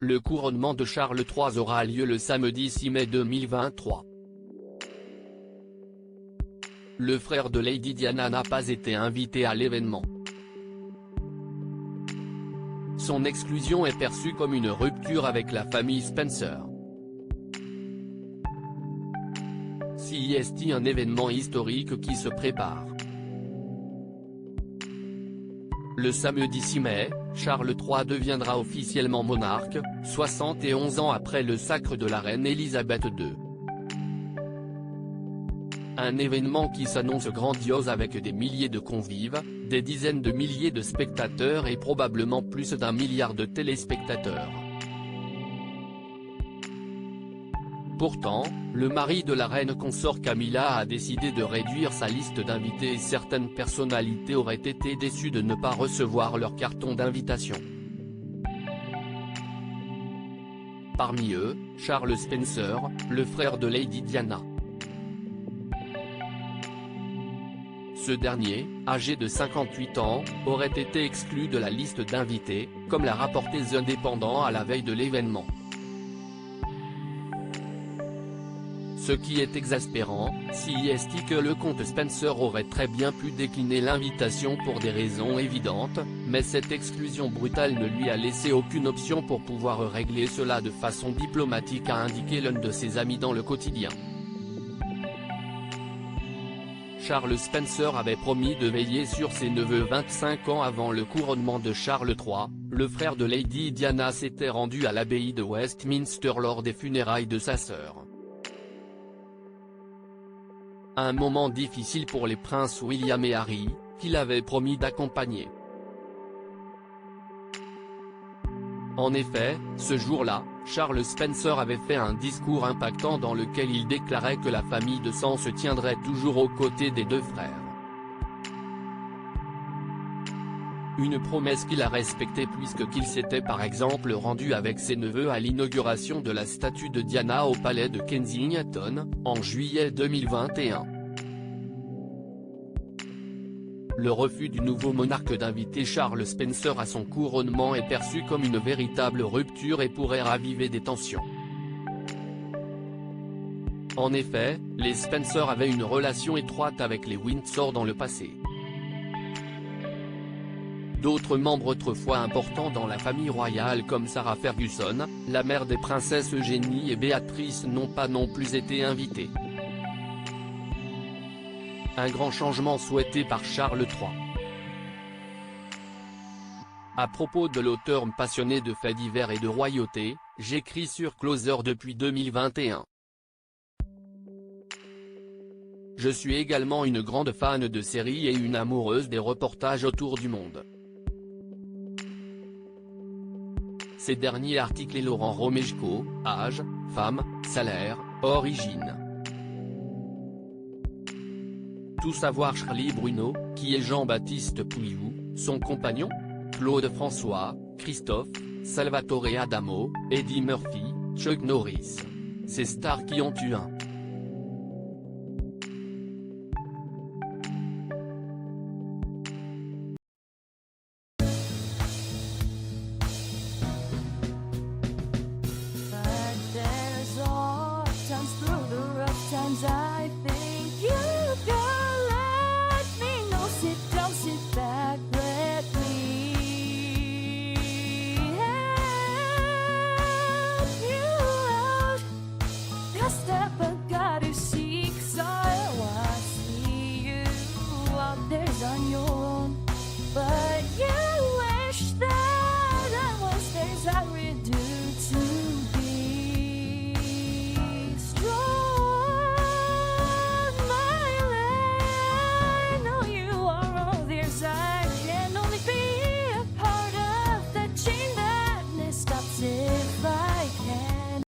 Le couronnement de Charles III aura lieu le samedi 6 mai 2023. Le frère de Lady Diana n'a pas été invité à l'événement. Son exclusion est perçue comme une rupture avec la famille Spencer. C'est un événement historique qui se prépare. Le samedi 6 mai, Charles III deviendra officiellement monarque, 71 ans après le sacre de la reine Elisabeth II. Un événement qui s'annonce grandiose avec des milliers de convives, des dizaines de milliers de spectateurs et probablement plus d'1 milliard de téléspectateurs. Pourtant, le mari de la reine consort Camilla a décidé de réduire sa liste d'invités et certaines personnalités auraient été déçues de ne pas recevoir leur carton d'invitation. Parmi eux, Charles Spencer, le frère de Lady Diana. Ce dernier, âgé de 58 ans, aurait été exclu de la liste d'invités, comme l'a rapporté The Independent à la veille de l'événement. Ce qui est exaspérant, c'est que le comte Spencer aurait très bien pu décliner l'invitation pour des raisons évidentes, mais cette exclusion brutale ne lui a laissé aucune option pour pouvoir régler cela de façon diplomatique, a indiqué l'un de ses amis dans le quotidien. Charles Spencer avait promis de veiller sur ses neveux 25 ans avant le couronnement de Charles III, le frère de Lady Diana s'était rendu à l'abbaye de Westminster lors des funérailles de sa sœur. Un moment difficile pour les princes William et Harry, qu'il avait promis d'accompagner. En effet, ce jour-là, Charles Spencer avait fait un discours impactant dans lequel il déclarait que la famille de sang se tiendrait toujours aux côtés des deux frères. Une promesse qu'il a respectée puisqu'il s'était par exemple rendu avec ses neveux à l'inauguration de la statue de Diana au palais de Kensington, en juillet 2021. Le refus du nouveau monarque d'inviter Charles Spencer à son couronnement est perçu comme une véritable rupture et pourrait raviver des tensions. En effet, les Spencer avaient une relation étroite avec les Windsor dans le passé. D'autres membres autrefois importants dans la famille royale comme Sarah Ferguson, la mère des princesses Eugénie et Béatrice n'ont pas non plus été invités. Un grand changement souhaité par Charles III. À propos de l'auteur passionné de faits divers et de royauté, j'écris sur Closer depuis 2021. Je suis également une grande fan de séries et une amoureuse des reportages autour du monde. Ces derniers articles et Laurent Romeshko, âge, femme, salaire, origine. Tout savoir Charlie Bruno, qui est Jean-Baptiste Pouilloux, son compagnon, Claude François, Christophe, Salvatore Adamo, Eddie Murphy, Chuck Norris. Ces stars qui ont eu un